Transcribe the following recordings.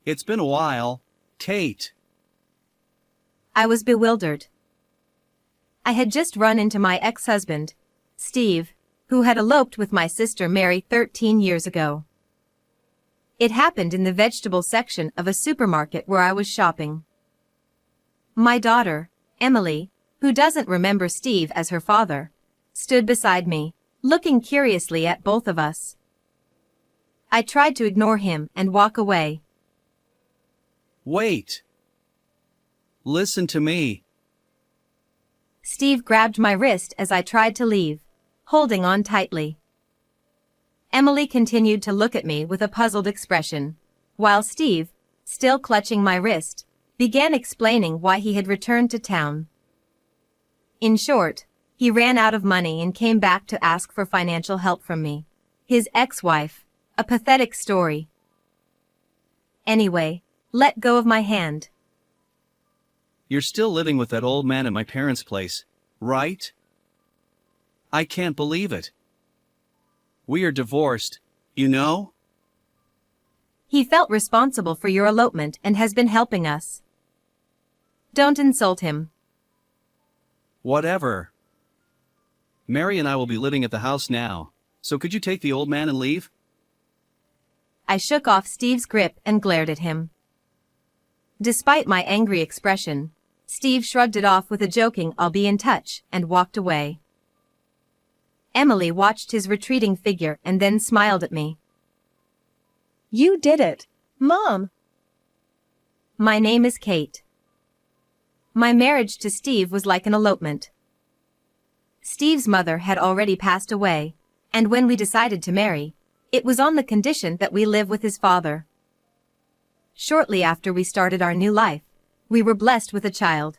It's been a while, Kate. I was bewildered. I had just run into my ex-husband, Steve, who had eloped with my sister Mary 13 years ago. It happened in the vegetable section of a supermarket where I was shopping. My daughter, Emily, who doesn't remember Steve as her father, stood beside me, looking curiously at both of us. I tried to ignore him and walk away. Wait. Listen to me. Steve grabbed my wrist as I tried to leave, holding on tightly. Emily continued to look at me with a puzzled expression, while Steve, still clutching my wrist, began explaining why he had returned to town. In short, he ran out of money and came back to ask for financial help from me, his ex-wife, a pathetic story. Anyway, let go of my hand. You're still living with that old man at my parents' place, right? I can't believe it. We are divorced, you know? He felt responsible for your elopement and has been helping us. Don't insult him. Whatever. Mary and I will be living at the house now, so could you take the old man and leave? I shook off Steve's grip and glared at him. Despite my angry expression, Steve shrugged it off with a joking "I'll be in touch" and walked away. Emily watched his retreating figure and then smiled at me. You did it, Mom. My name is Kate. My marriage to Steve was like an elopement. Steve's mother had already passed away, and when we decided to marry, it was on the condition that we live with his father. Shortly after we started our new life, we were blessed with a child.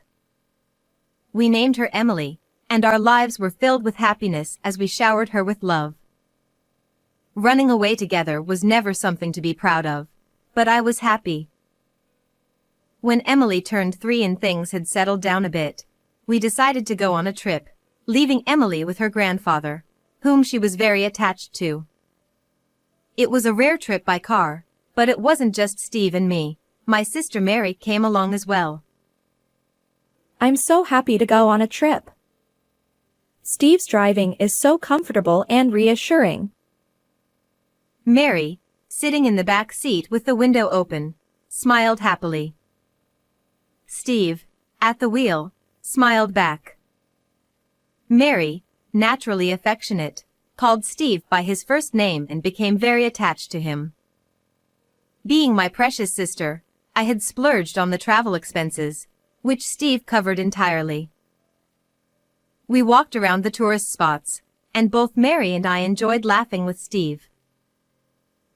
We named her Emily, and our lives were filled with happiness as we showered her with love. Running away together was never something to be proud of, but I was happy. When Emily turned 3 and things had settled down a bit, we decided to go on a trip, leaving Emily with her grandfather, whom she was very attached to. It was a rare trip by car, but it wasn't just Steve and me. My sister Mary came along as well. I'm so happy to go on a trip. Steve's driving is so comfortable and reassuring. Mary, sitting in the back seat with the window open, smiled happily. Steve, at the wheel, smiled back. Mary, naturally affectionate, called Steve by his first name and became very attached to him. Being my precious sister, I had splurged on the travel expenses, which Steve covered entirely. We walked around the tourist spots, and both Mary and I enjoyed laughing with Steve.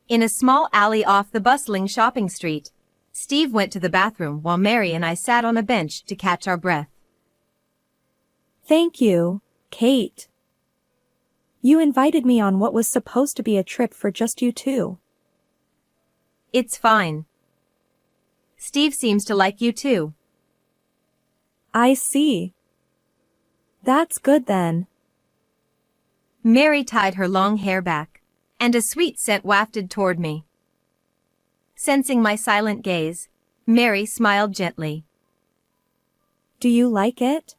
In a small alley off the bustling shopping street, Steve went to the bathroom while Mary and I sat on a bench to catch our breath. Thank you, Kate. You invited me on what was supposed to be a trip for just you two. It's fine. Steve seems to like you too. I see. That's good then. Mary tied her long hair back, and a sweet scent wafted toward me. Sensing my silent gaze, Mary smiled gently. Do you like it?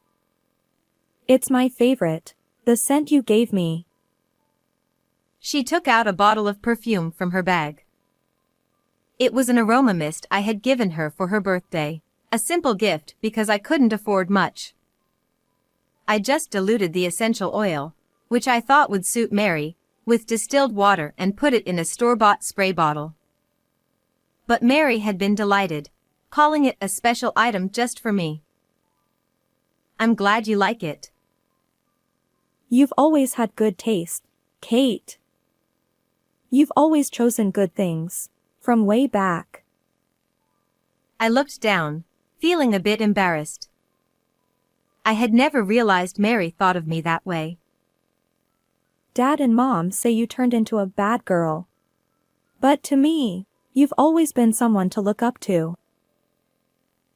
It's my favorite, the scent you gave me. She took out a bottle of perfume from her bag. It was an aroma mist I had given her for her birthday, a simple gift because I couldn't afford much. I just diluted the essential oil, which I thought would suit Mary, with distilled water and put it in a store-bought spray bottle. But Mary had been delighted, calling it a special item just for me. I'm glad you like it. You've always had good taste, Kate. You've always chosen good things, from way back. I looked down, feeling a bit embarrassed. I had never realized Mary thought of me that way. Dad and Mom say you turned into a bad girl. But to me, you've always been someone to look up to.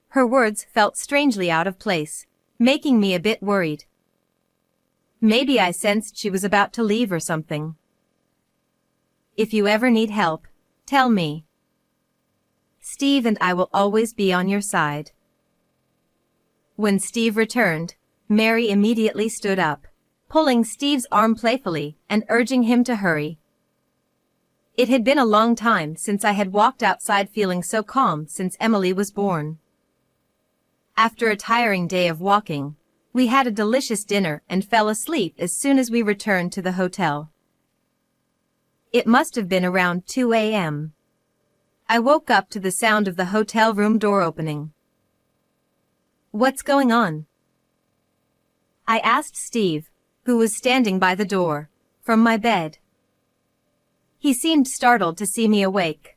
Her words felt strangely out of place, making me a bit worried. Maybe I sensed she was about to leave or something. If you ever need help, tell me. Steve and I will always be on your side." When Steve returned, Mary immediately stood up, pulling Steve's arm playfully and urging him to hurry. It had been a long time since I had walked outside feeling so calm since Emily was born. After a tiring day of walking, we had a delicious dinner and fell asleep as soon as we returned to the hotel. It must have been around 2 a.m. I woke up to the sound of the hotel room door opening. "What's going on?" I asked Steve, who was standing by the door, from my bed. He seemed startled to see me awake.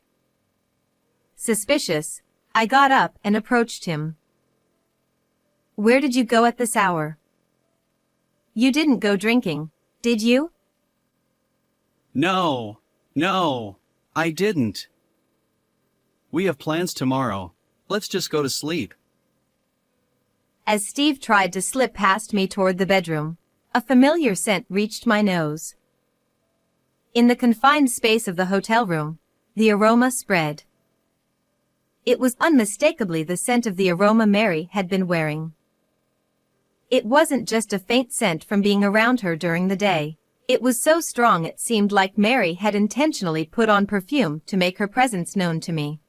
Suspicious, I got up and approached him. "Where did you go at this hour? You didn't go drinking, did you?" No, I didn't. We have plans tomorrow. Let's just go to sleep. As Steve tried to slip past me toward the bedroom, a familiar scent reached my nose. In the confined space of the hotel room, the aroma spread. It was unmistakably the scent of the aroma Mary had been wearing. It wasn't just a faint scent from being around her during the day. It was so strong it seemed like Mary had intentionally put on perfume to make her presence known to me.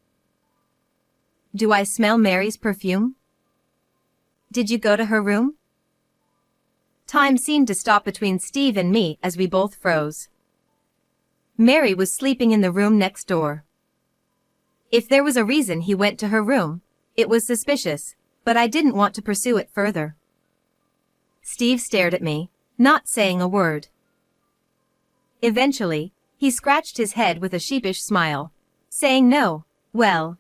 "Do I smell Mary's perfume? Did you go to her room?" Time seemed to stop between Steve and me as we both froze. Mary was sleeping in the room next door. If there was a reason he went to her room, it was suspicious, but I didn't want to pursue it further. Steve stared at me, not saying a word. Eventually, he scratched his head with a sheepish smile, saying no. Well,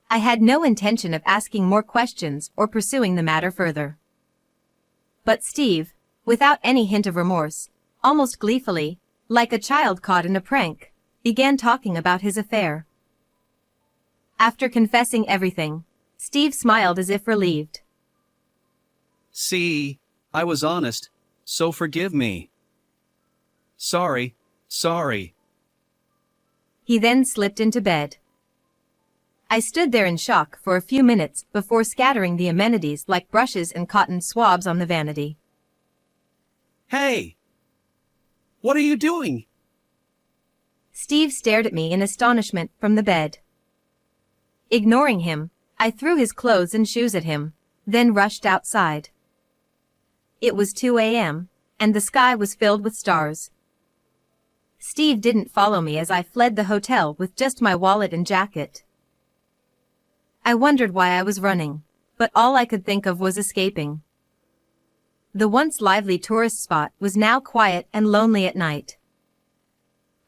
I had no intention of asking more questions or pursuing the matter further. But Steve, without any hint of remorse, almost gleefully, like a child caught in a prank, began talking about his affair. After confessing everything, Steve smiled as if relieved. "See, I was honest, so forgive me." Sorry. He then slipped into bed. I stood there in shock for a few minutes before scattering the amenities like brushes and cotton swabs on the vanity. "Hey! What are you doing?" Steve stared at me in astonishment from the bed. Ignoring him, I threw his clothes and shoes at him, then rushed outside. It was 2 a.m., and the sky was filled with stars. Steve didn't follow me as I fled the hotel with just my wallet and jacket. I wondered why I was running, but all I could think of was escaping. The once lively tourist spot was now quiet and lonely at night.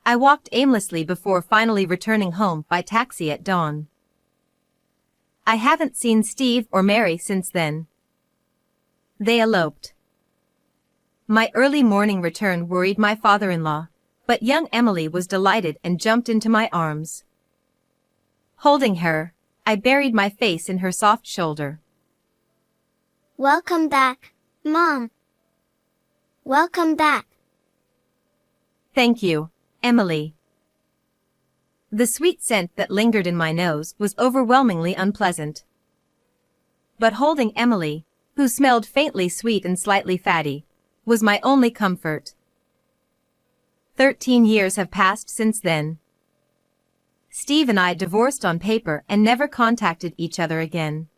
I walked aimlessly before finally returning home by taxi at dawn. I haven't seen Steve or Mary since then. They eloped. My early morning return worried my father-in-law, but young Emily was delighted and jumped into my arms. Holding her, I buried my face in her soft shoulder. "Welcome back, Mom. Welcome back." "Thank you, Emily." The sweet scent that lingered in my nose was overwhelmingly unpleasant. But holding Emily, who smelled faintly sweet and slightly fatty, was my only comfort. 13 years have passed since then. Steve and I divorced on paper and never contacted each other again.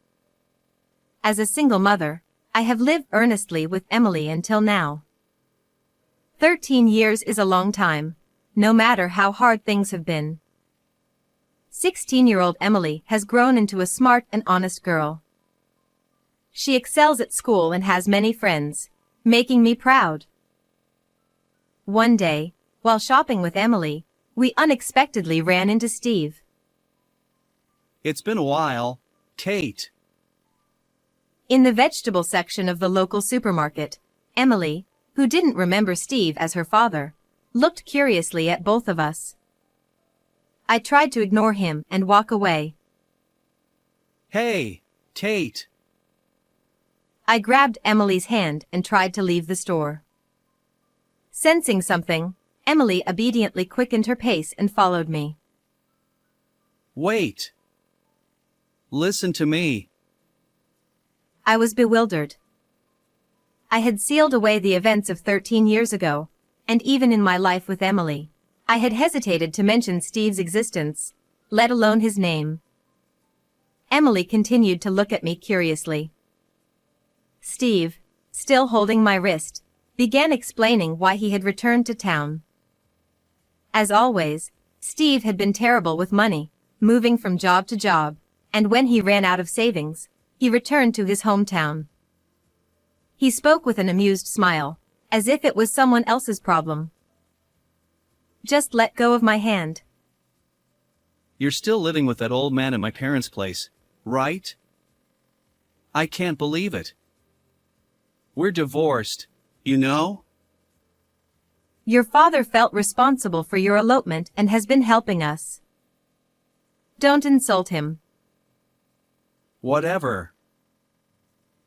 As a single mother, I have lived earnestly with Emily until now. 13 years is a long time, no matter how hard things have been. 16-year-old Emily has grown into a smart and honest girl. She excels at school and has many friends, making me proud. One day, while shopping with Emily, we unexpectedly ran into Steve. "It's been a while, Kate." In the vegetable section of the local supermarket, Emily, who didn't remember Steve as her father, looked curiously at both of us. I tried to ignore him and walk away. "Hey, Kate." I grabbed Emily's hand and tried to leave the store. Sensing something, Emily obediently quickened her pace and followed me. Wait. Listen to me. I was bewildered. I had sealed away the events of 13 years ago, and even in my life with Emily, I had hesitated to mention Steve's existence, let alone his name. Emily continued to look at me curiously. Steve, still holding my wrist, began explaining why he had returned to town. As always, Steve had been terrible with money, moving from job to job, and when he ran out of savings, he returned to his hometown. He spoke with an amused smile, as if it was someone else's problem. Just let go of my hand. You're still living with that old man at my parents' place, right? I can't believe it. We're divorced, you know? Your father felt responsible for your elopement and has been helping us. Don't insult him. Whatever.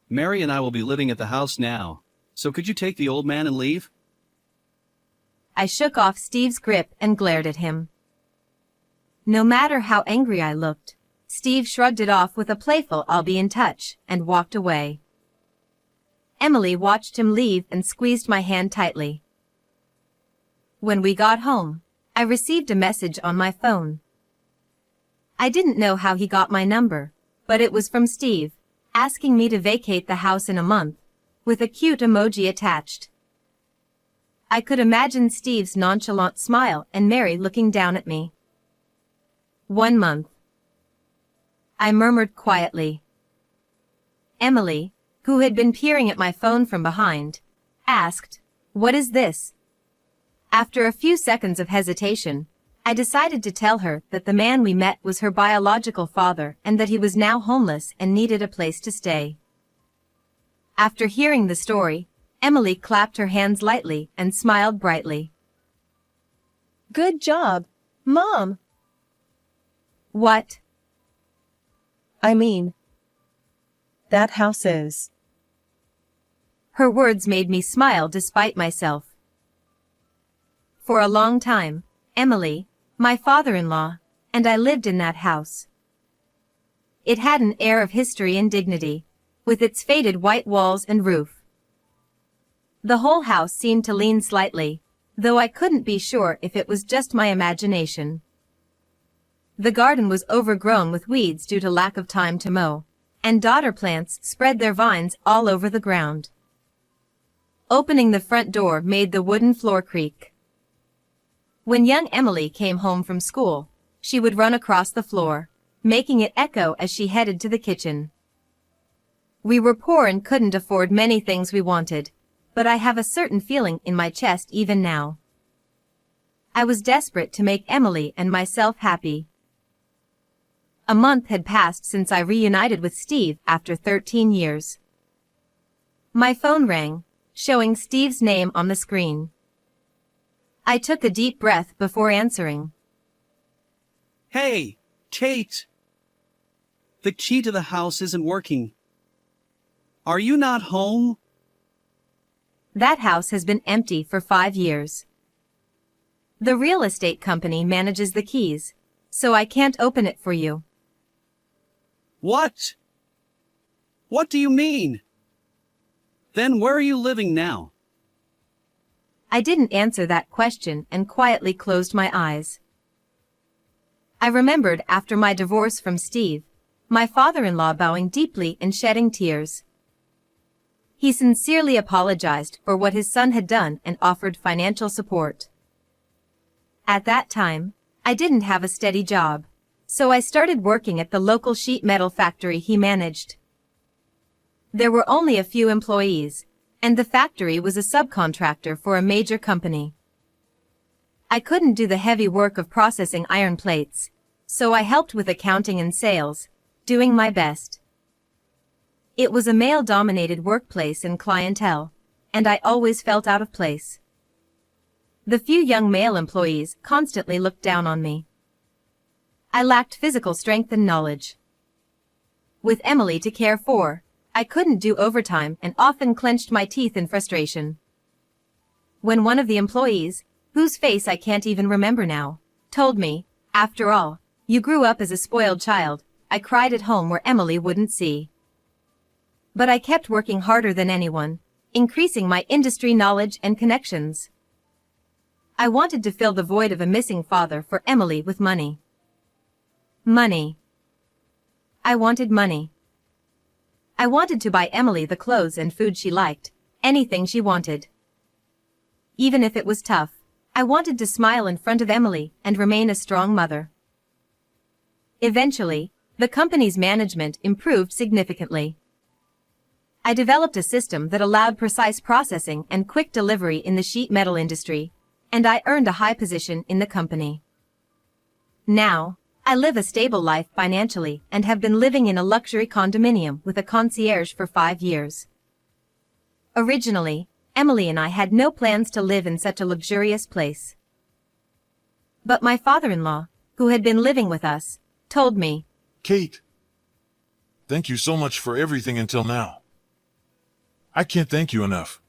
Mary and I will be living at the house now, so could you take the old man and leave? I shook off Steve's grip and glared at him. No matter how angry I looked, Steve shrugged it off with a playful "I'll be in touch" and walked away. Emily watched him leave and squeezed my hand tightly. When we got home, I received a message on my phone. I didn't know how he got my number, but it was from Steve, asking me to vacate the house in a month, with a cute emoji attached. I could imagine Steve's nonchalant smile and Mary looking down at me. 1 month. I murmured quietly. Emily, who had been peering at my phone from behind, asked, "What is this?" After a few seconds of hesitation, I decided to tell her that the man we met was her biological father and that he was now homeless and needed a place to stay. After hearing the story, Emily clapped her hands lightly and smiled brightly. Good job, Mom. What? I mean, that house is. Her words made me smile despite myself. For a long time, Emily, my father-in-law, and I lived in that house. It had an air of history and dignity, with its faded white walls and roof. The whole house seemed to lean slightly, though I couldn't be sure if it was just my imagination. The garden was overgrown with weeds due to lack of time to mow, and dodder plants spread their vines all over the ground. Opening the front door made the wooden floor creak. When young Emily came home from school, she would run across the floor, making it echo as she headed to the kitchen. We were poor and couldn't afford many things we wanted, but I have a certain feeling in my chest even now. I was desperate to make Emily and myself happy. A month had passed since I reunited with Steve after 13 years. My phone rang, showing Steve's name on the screen. I took a deep breath before answering. Hey, Kate! The key to the house isn't working. Are you not home? That house has been empty for 5 years. The real estate company manages the keys, so I can't open it for you. What? What do you mean? Then where are you living now? I didn't answer that question and quietly closed my eyes. I remembered after my divorce from Steve, my father-in-law bowing deeply and shedding tears. He sincerely apologized for what his son had done and offered financial support. At that time, I didn't have a steady job, so I started working at the local sheet metal factory he managed. There were only a few employees, and the factory was a subcontractor for a major company. I couldn't do the heavy work of processing iron plates, so I helped with accounting and sales, doing my best. It was a male-dominated workplace and clientele, and I always felt out of place. The few young male employees constantly looked down on me. I lacked physical strength and knowledge. With Emily to care for, I couldn't do overtime and often clenched my teeth in frustration. When one of the employees, whose face I can't even remember now, told me, after all, You grew up as a spoiled child, I cried at home where Emily wouldn't see. But I kept working harder than anyone, increasing my industry knowledge and connections. I wanted to fill the void of a missing father for Emily with money. Money. I wanted money. I wanted to buy Emily the clothes and food she liked, anything she wanted. Even if it was tough, I wanted to smile in front of Emily and remain a strong mother. Eventually, the company's management improved significantly. I developed a system that allowed precise processing and quick delivery in the sheet metal industry, and I earned a high position in the company. Now, I live a stable life financially and have been living in a luxury condominium with a concierge for 5 years. Originally, Emily and I had no plans to live in such a luxurious place. But my father-in-law, who had been living with us, told me, Kate, thank you so much for everything until now. I can't thank you enough.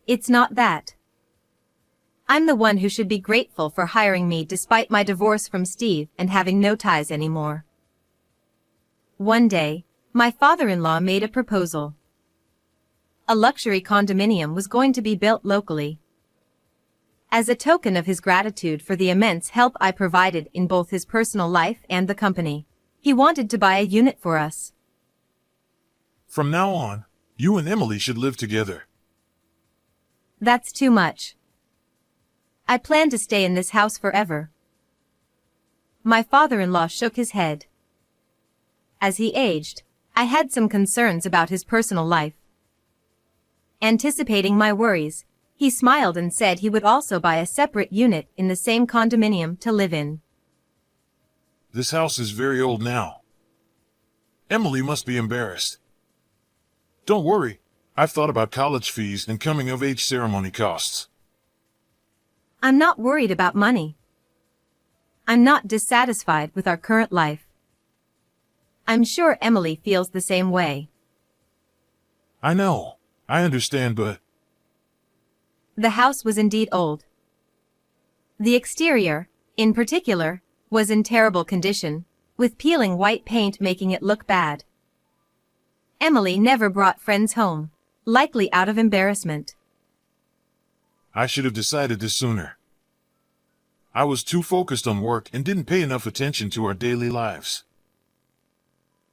"It's not that. I'm the one who should be grateful for hiring me despite my divorce from Steve and having no ties anymore." One day, my father-in-law made a proposal. A luxury condominium was going to be built locally. As a token of his gratitude for the immense help I provided in both his personal life and the company, he wanted to buy a unit for us. From now on, you and Emily should live together. That's too much. I plan to stay in this house forever. My father-in-law shook his head. As he aged, I had some concerns about his personal life. Anticipating my worries, he smiled and said he would also buy a separate unit in the same condominium to live in. This house is very old now. Emily must be embarrassed. Don't worry, I've thought about college fees and coming-of-age ceremony costs. I'm not worried about money. I'm not dissatisfied with our current life. I'm sure Emily feels the same way. I know, I understand, but The house was indeed old. The exterior, in particular, was in terrible condition, with peeling white paint making it look bad. Emily never brought friends home, likely out of embarrassment. I should have decided this sooner. I was too focused on work and didn't pay enough attention to our daily lives.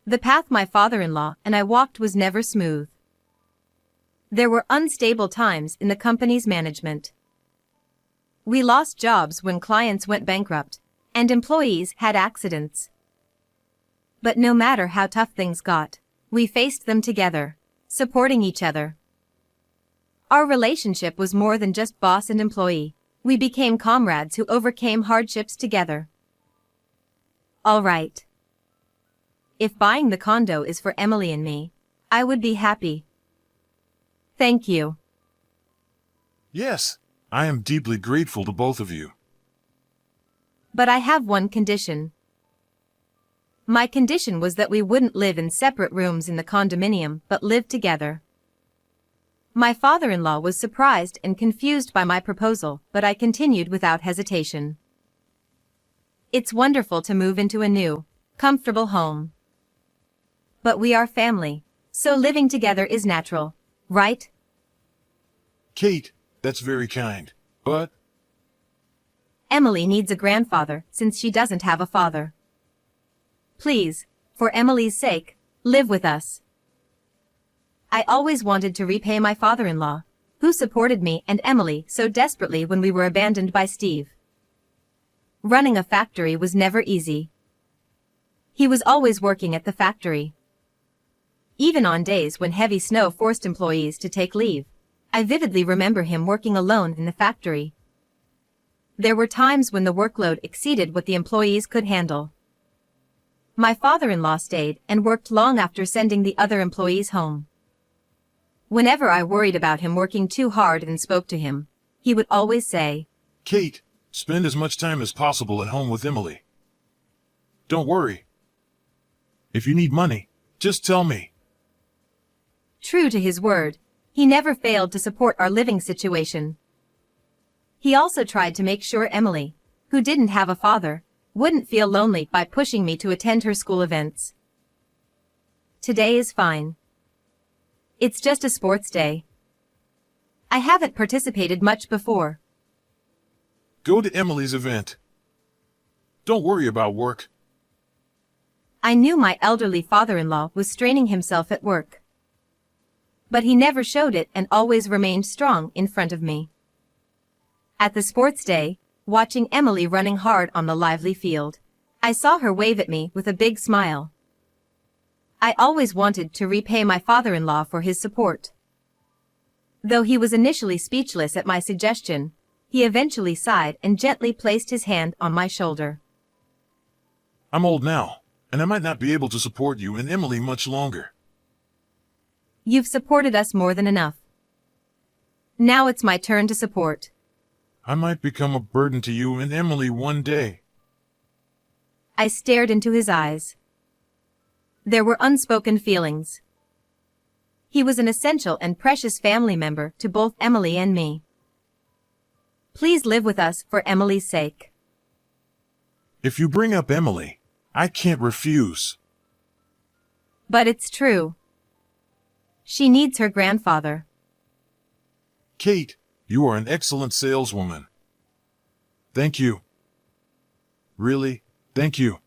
The path my father-in-law and I walked was never smooth. There were unstable times in the company's management. We lost jobs when clients went bankrupt, and employees had accidents. But no matter how tough things got, we faced them together, supporting each other. Our relationship was more than just boss and employee. We became comrades who overcame hardships together. All right. If buying the condo is for Emily and me, I would be happy. Thank you. Yes, I am deeply grateful to both of you. But I have one condition. My condition was that we wouldn't live in separate rooms in the condominium, but live together. My father-in-law was surprised and confused by my proposal, but I continued without hesitation. It's wonderful to move into a new, comfortable home. But we are family, so living together is natural, right? Kate, that's very kind, but Emily needs a grandfather since she doesn't have a father. Please, for Emily's sake, live with us. I always wanted to repay my father-in-law, who supported me and Emily so desperately when we were abandoned by Steve. Running a factory was never easy. He was always working at the factory. Even on days when heavy snow forced employees to take leave, I vividly remember him working alone in the factory. There were times when the workload exceeded what the employees could handle. My father-in-law stayed and worked long after sending the other employees home. Whenever I worried about him working too hard and spoke to him, he would always say, Kate, spend as much time as possible at home with Emily. Don't worry. If you need money, just tell me. True to his word, he never failed to support our living situation. He also tried to make sure Emily, who didn't have a father, wouldn't feel lonely by pushing me to attend her school events. Today is fine. It's just a sports day. I haven't participated much before. Go to Emily's event. Don't worry about work. I knew my elderly father-in-law was straining himself at work. But he never showed it and always remained strong in front of me. At the sports day, watching Emily running hard on the lively field, I saw her wave at me with a big smile. I always wanted to repay my father-in-law for his support. Though he was initially speechless at my suggestion, he eventually sighed and gently placed his hand on my shoulder. I'm old now, and I might not be able to support you and Emily much longer. You've supported us more than enough. Now it's my turn to support. I might become a burden to you and Emily one day. I stared into his eyes. There were unspoken feelings. He was an essential and precious family member to both Emily and me. Please live with us for Emily's sake. If you bring up Emily, I can't refuse. But it's true. She needs her grandfather. Kate, you are an excellent saleswoman. Thank you. Really, thank you.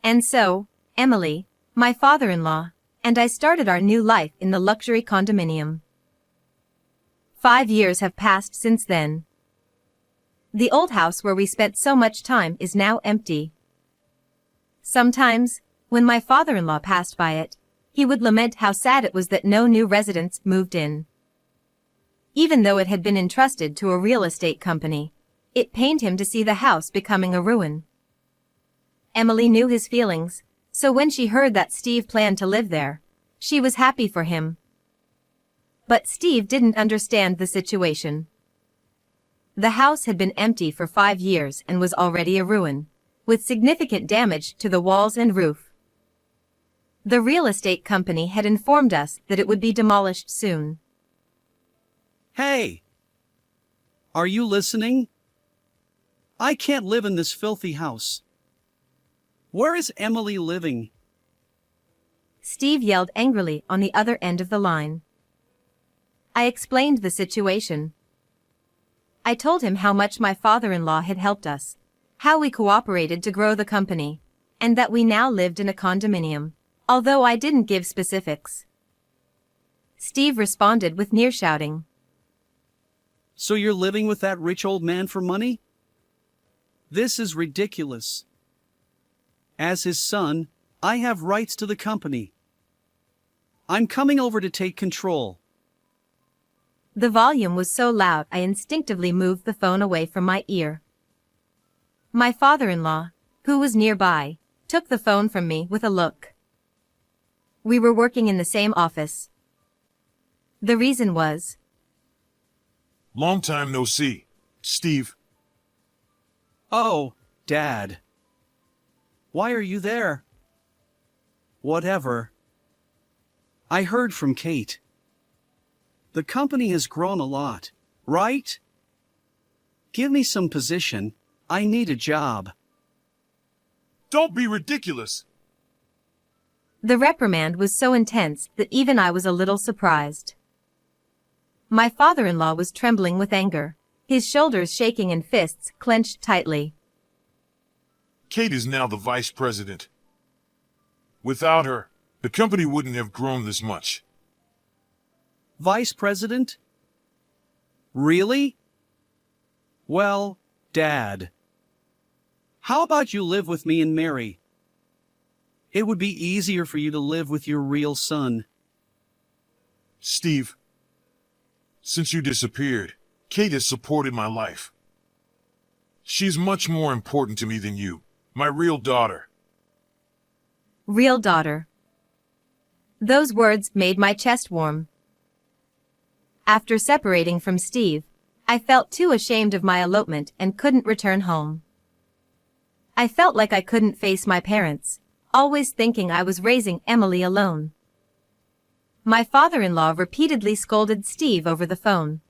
And so, Emily, my father-in-law, and I started our new life in the luxury condominium. 5 years have passed since then. The old house where we spent so much time is now empty. Sometimes, when my father-in-law passed by it, he would lament how sad it was that no new residents moved in. Even though it had been entrusted to a real estate company, it pained him to see the house becoming a ruin. Emily knew his feelings, so when she heard that Steve planned to live there, she was happy for him. But Steve didn't understand the situation. The house had been empty for 5 years and was already a ruin, with significant damage to the walls and roof. The real estate company had informed us that it would be demolished soon. Hey! Are you listening? I can't live in this filthy house. Where is Emily living? Steve yelled angrily on the other end of the line. I explained the situation. I told him how much my father-in-law had helped us, how we cooperated to grow the company, and that we now lived in a condominium, although I didn't give specifics. Steve responded with near shouting. So you're living with that rich old man for money? This is ridiculous. As his son, I have rights to the company. I'm coming over to take control. The volume was so loud I instinctively moved the phone away from my ear. My father-in-law, who was nearby, took the phone from me with a look. We were working in the same office. The reason was, Long time no see, Steve. Oh, Dad. Why are you there? Whatever. I heard from Kate. The company has grown a lot, right? Give me some position. I need a job. Don't be ridiculous. the reprimand was so intense that even I was a little surprised. My father-in-law was trembling with anger, his shoulders shaking and fists clenched tightly. Kate is now the vice president. Without her, the company wouldn't have grown this much. Vice President? Really? Well, Dad. How about you live with me and Mary? It would be easier for you to live with your real son. Steve, since you disappeared, Kate has supported my life. She's much more important to me than you, my real daughter. Real daughter. Those words made my chest warm. After separating from Steve, I felt too ashamed of my elopement and couldn't return home. I felt like I couldn't face my parents, always thinking I was raising Emily alone. My father-in-law repeatedly scolded Steve over the phone.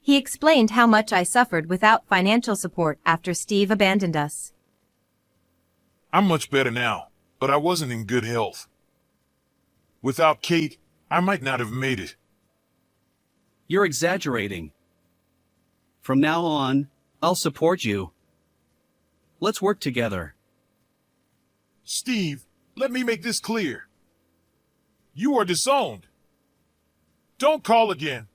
He explained how much I suffered without financial support after Steve abandoned us. I'm much better now, but I wasn't in good health. Without Kate, I might not have made it. You're exaggerating. From now on, I'll support you. Let's work together. Steve, let me make this clear. You are disowned. Don't call again.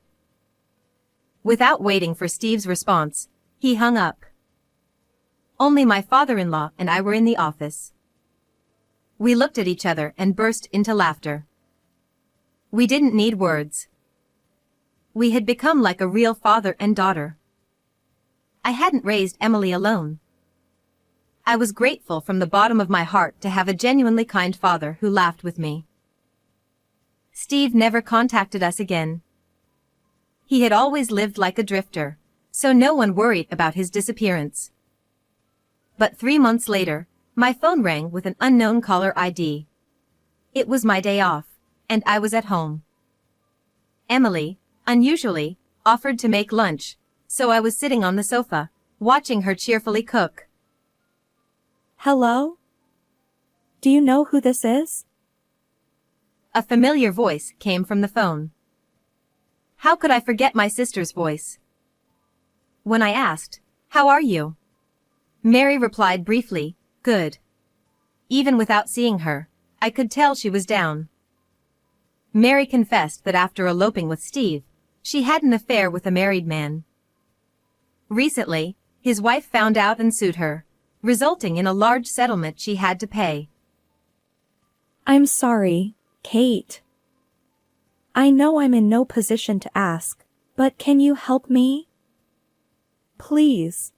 Without waiting for Steve's response, he hung up. Only my father-in-law and I were in the office. We looked at each other and burst into laughter. We didn't need words. We had become like a real father and daughter. I hadn't raised Emily alone. I was grateful from the bottom of my heart to have a genuinely kind father who laughed with me. Steve never contacted us again. He had always lived like a drifter, so no one worried about his disappearance. But 3 months later, my phone rang with an unknown caller ID. It was my day off, and I was at home. Emily, unusually, offered to make lunch, so I was sitting on the sofa, watching her cheerfully cook. Hello? Do you know who this is? A familiar voice came from the phone. How could I forget my sister's voice? When I asked, "How are you?" Mary replied briefly, "Good." Even without seeing her, I could tell she was down. Mary confessed that after eloping with Steve, she had an affair with a married man. Recently, his wife found out and sued her, resulting in a large settlement she had to pay. I'm sorry, Kate. I know I'm in no position to ask, but can you help me? Please.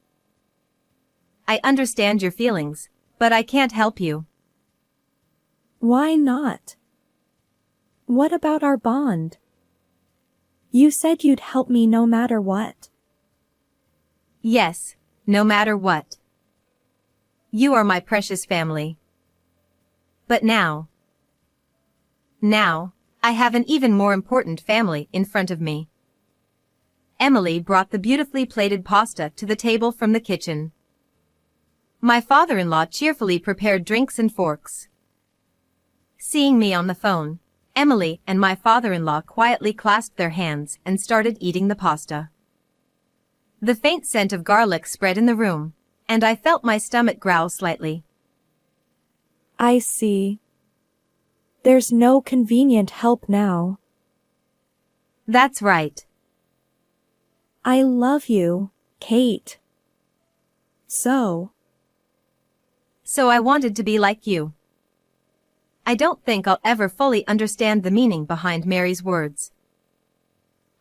I understand your feelings, but I can't help you. Why not? What about our bond? You said you'd help me no matter what. Yes, no matter what. You are my precious family. But now, I have an even more important family in front of me. Emily brought the beautifully plated pasta to the table from the kitchen. My father-in-law cheerfully prepared drinks and forks. Seeing me on the phone, Emily and my father-in-law quietly clasped their hands and started eating the pasta. The faint scent of garlic spread in the room, and I felt my stomach growl slightly. I see. There's no convenient help now. That's right. I love you, Kate. So I wanted to be like you. I don't think I'll ever fully understand the meaning behind Mary's words.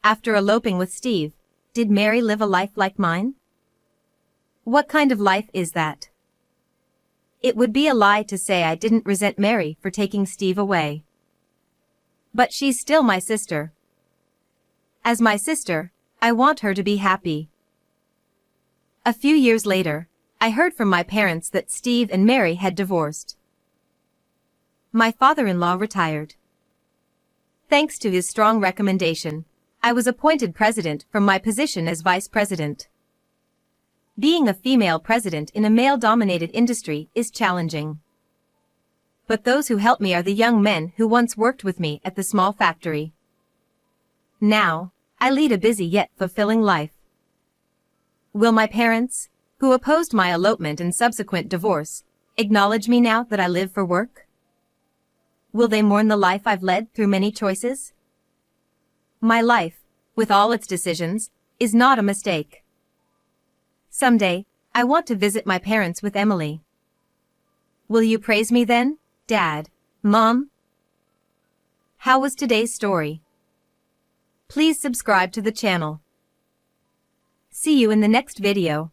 After eloping with Steve, did Mary live a life like mine? What kind of life is that? It would be a lie to say I didn't resent Mary for taking Steve away. But she's still my sister. As my sister, I want her to be happy. A few years later, I heard from my parents that Steve and Mary had divorced. My father-in-law retired. Thanks to his strong recommendation, I was appointed president from my position as vice president. Being a female president in a male-dominated industry is challenging. But those who help me are the young men who once worked with me at the small factory. Now, I lead a busy yet fulfilling life. Will my parents, who opposed my elopement and subsequent divorce, acknowledge me now that I live for work? Will they mourn the life I've led through many choices? My life, with all its decisions, is not a mistake. Someday, I want to visit my parents with Emily. Will you praise me then, Dad, Mom? How was today's story? Please subscribe to the channel. See you in the next video.